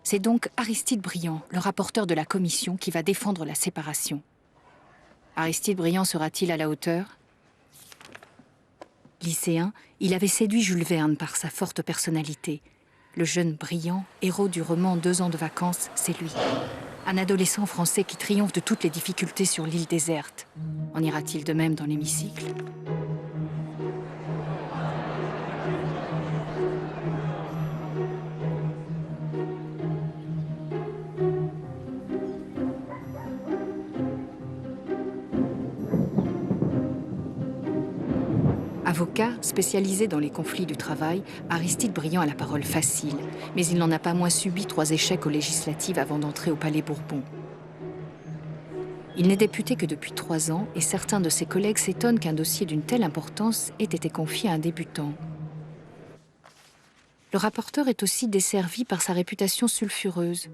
C'est donc Aristide Briand, le rapporteur de la commission, qui va défendre la séparation. Aristide Briand sera-t-il à la hauteur? Lycéen, il avait séduit Jules Verne par sa forte personnalité. Le jeune Briand, héros du roman 2 ans de vacances, c'est lui. Un adolescent français qui triomphe de toutes les difficultés sur l'île déserte. En ira-t-il de même dans l'hémicycle? Avocat, spécialisé dans les conflits du travail, Aristide Briand a la parole facile, mais il n'en a pas moins subi 3 échecs aux législatives avant d'entrer au Palais Bourbon. Il n'est député que depuis 3 ans et certains de ses collègues s'étonnent qu'un dossier d'une telle importance ait été confié à un débutant. Le rapporteur est aussi desservi par sa réputation sulfureuse.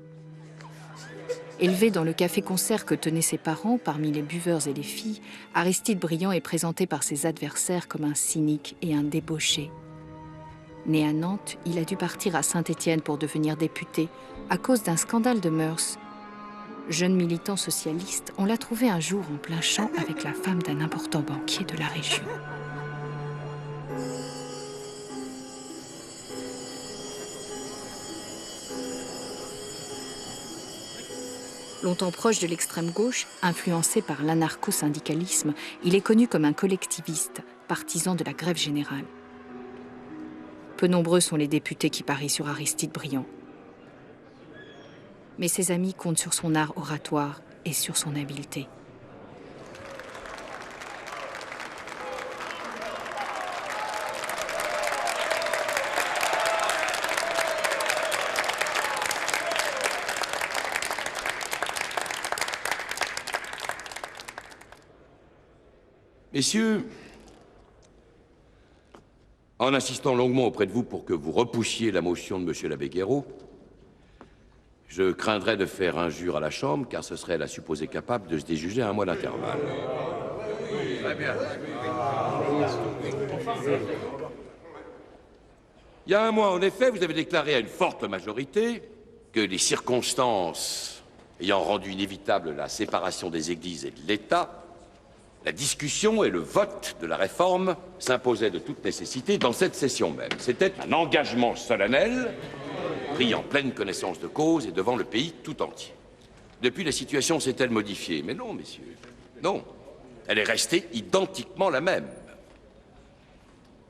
Élevé dans le café-concert que tenaient ses parents, parmi les buveurs et les filles, Aristide Briand est présenté par ses adversaires comme un cynique et un débauché. Né à Nantes, il a dû partir à Saint-Étienne pour devenir député à cause d'un scandale de mœurs. Jeune militant socialiste, on l'a trouvé un jour en plein champ avec la femme d'un important banquier de la région. Longtemps proche de l'extrême gauche, influencé par l'anarcho-syndicalisme, il est connu comme un collectiviste, partisan de la grève générale. Peu nombreux sont les députés qui parient sur Aristide Briand. Mais ses amis comptent sur son art oratoire et sur son habileté. Messieurs, en insistant longuement auprès de vous pour que vous repoussiez la motion de M. l'abbé Guéraud, je craindrais de faire injure à la Chambre, car ce serait la supposer capable de se déjuger à un mois d'intervalle. Très bien. Il y a un mois, en effet, vous avez déclaré à une forte majorité que les circonstances ayant rendu inévitable la séparation des Églises et de l'État, la discussion et le vote de la réforme s'imposaient de toute nécessité dans cette session même. C'était un engagement solennel, pris en pleine connaissance de cause et devant le pays tout entier. Depuis, la situation s'est-elle modifiée? Mais non, messieurs, non. Elle est restée identiquement la même.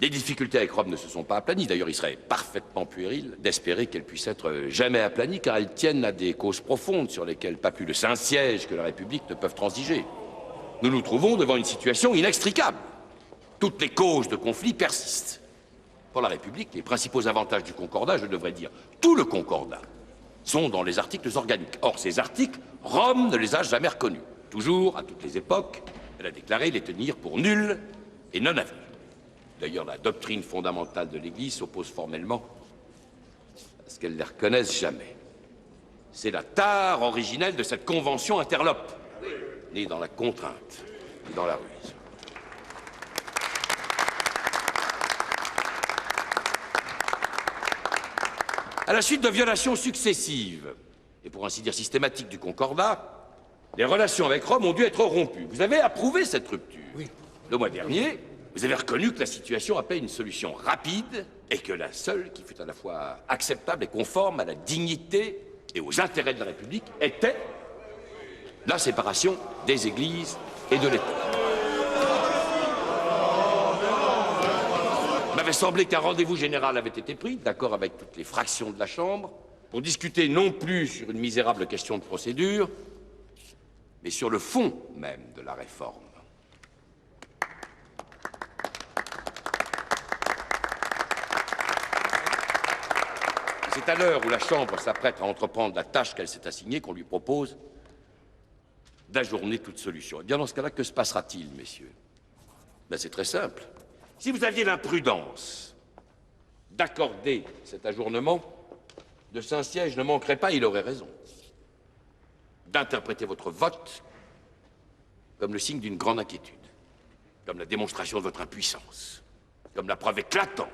Les difficultés avec Rome ne se sont pas aplanies. D'ailleurs, il serait parfaitement puéril d'espérer qu'elles puissent être jamais aplanies, car elles tiennent à des causes profondes sur lesquelles pas plus le Saint-Siège que la République ne peuvent transiger. Nous nous trouvons devant une situation inextricable. Toutes les causes de conflit persistent. Pour la République, les principaux avantages du Concordat, je devrais dire tout le Concordat, sont dans les articles organiques. Or, ces articles, Rome ne les a jamais reconnus. Toujours, à toutes les époques, elle a déclaré les tenir pour nuls et non avenues. D'ailleurs, la doctrine fondamentale de l'Église s'oppose formellement à ce qu'elle les reconnaisse jamais. C'est la tare originelle de cette convention interlope, née dans la contrainte et dans la ruse. À la suite de violations successives, et pour ainsi dire systématiques du Concordat, les relations avec Rome ont dû être rompues. Vous avez approuvé cette rupture. Oui. Le mois dernier, vous avez reconnu que la situation appelait une solution rapide et que la seule qui fût à la fois acceptable et conforme à la dignité et aux intérêts de la République était la séparation des Églises et de l'État. Il m'avait semblé qu'un rendez-vous général avait été pris, d'accord avec toutes les fractions de la Chambre, pour discuter non plus sur une misérable question de procédure, mais sur le fond même de la réforme. C'est à l'heure où la Chambre s'apprête à entreprendre la tâche qu'elle s'est assignée qu'on lui propose d'ajourner toute solution. Eh bien, dans ce cas-là, que se passera-t-il, messieurs? Ben, c'est très simple. Si vous aviez l'imprudence d'accorder cet ajournement, de Saint-Siège ne manquerait pas, il aurait raison, d'interpréter votre vote comme le signe d'une grande inquiétude, comme la démonstration de votre impuissance, comme la preuve éclatante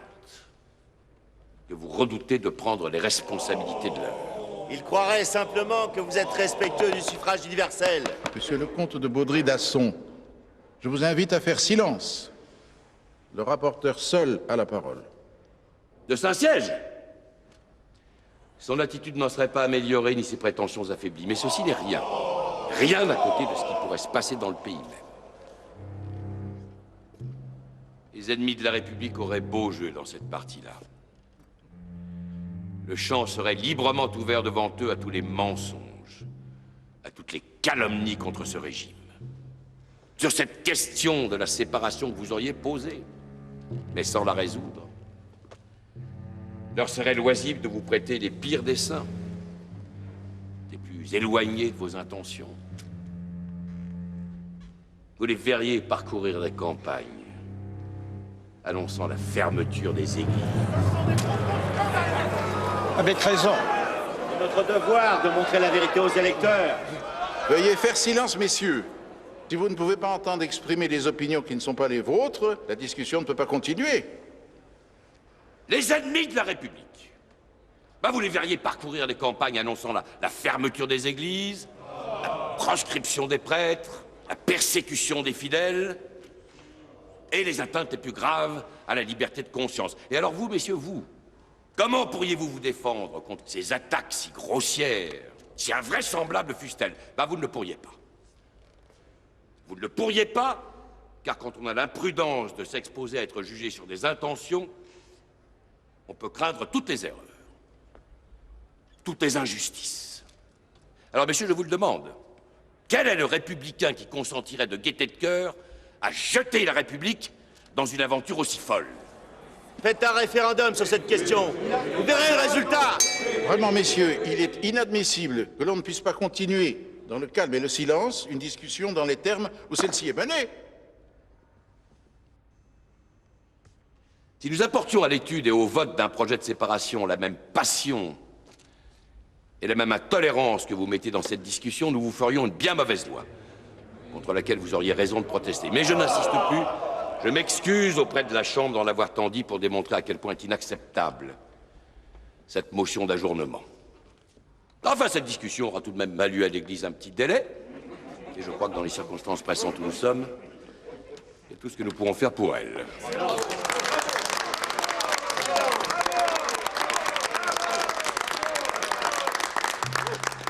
que vous redoutez de prendre les responsabilités de l'heure. Il croirait simplement que vous êtes respectueux du suffrage universel. Monsieur le comte de Baudry-Dasson, je vous invite à faire silence. Le rapporteur seul a la parole. De Saint-Siège? Son attitude n'en serait pas améliorée, ni ses prétentions affaiblies. Mais ceci n'est rien. Rien à côté de ce qui pourrait se passer dans le pays même. Les ennemis de la République auraient beau jeu dans cette partie-là. Le champ serait librement ouvert devant eux à tous les mensonges, à toutes les calomnies contre ce régime. Sur cette question de la séparation que vous auriez posée, mais sans la résoudre, leur serait loisible de vous prêter les pires desseins, les plus éloignés de vos intentions. Vous les verriez parcourir les campagnes, annonçant la fermeture des églises. Avec raison. C'est notre devoir de montrer la vérité aux électeurs. Veuillez faire silence, messieurs. Si vous ne pouvez pas entendre exprimer des opinions qui ne sont pas les vôtres, la discussion ne peut pas continuer. Les ennemis de la République. Ben, vous les verriez parcourir les campagnes annonçant la fermeture des églises, la proscription des prêtres, la persécution des fidèles et les atteintes les plus graves à la liberté de conscience. Et alors vous, messieurs, vous, comment pourriez-vous vous défendre contre ces attaques si grossières, si invraisemblables fussent-elles? Ben, vous ne le pourriez pas. Vous ne le pourriez pas, car quand on a l'imprudence de s'exposer à être jugé sur des intentions, on peut craindre toutes les erreurs, toutes les injustices. Alors, messieurs, je vous le demande, quel est le républicain qui consentirait de gaieté de cœur à jeter la République dans une aventure aussi folle? Faites un référendum sur cette question. Vous verrez le résultat. Vraiment, messieurs, il est inadmissible que l'on ne puisse pas continuer, dans le calme et le silence, une discussion dans les termes où celle-ci est menée. Si nous apportions à l'étude et au vote d'un projet de séparation la même passion et la même intolérance que vous mettez dans cette discussion, nous vous ferions une bien mauvaise loi, contre laquelle vous auriez raison de protester. Mais je n'insiste plus. Je m'excuse auprès de la Chambre d'en avoir tant dit pour démontrer à quel point est inacceptable cette motion d'ajournement. Enfin, cette discussion aura tout de même valu à l'Église un petit délai, et je crois que dans les circonstances pressantes où nous sommes, c'est tout ce que nous pourrons faire pour elle.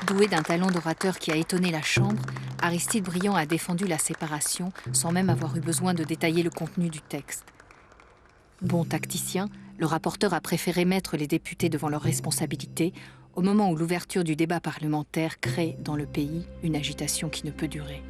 Doué d'un talent d'orateur qui a étonné la Chambre, Aristide Briand a défendu la séparation sans même avoir eu besoin de détailler le contenu du texte. Bon tacticien, le rapporteur a préféré mettre les députés devant leurs responsabilités au moment où l'ouverture du débat parlementaire crée dans le pays une agitation qui ne peut durer.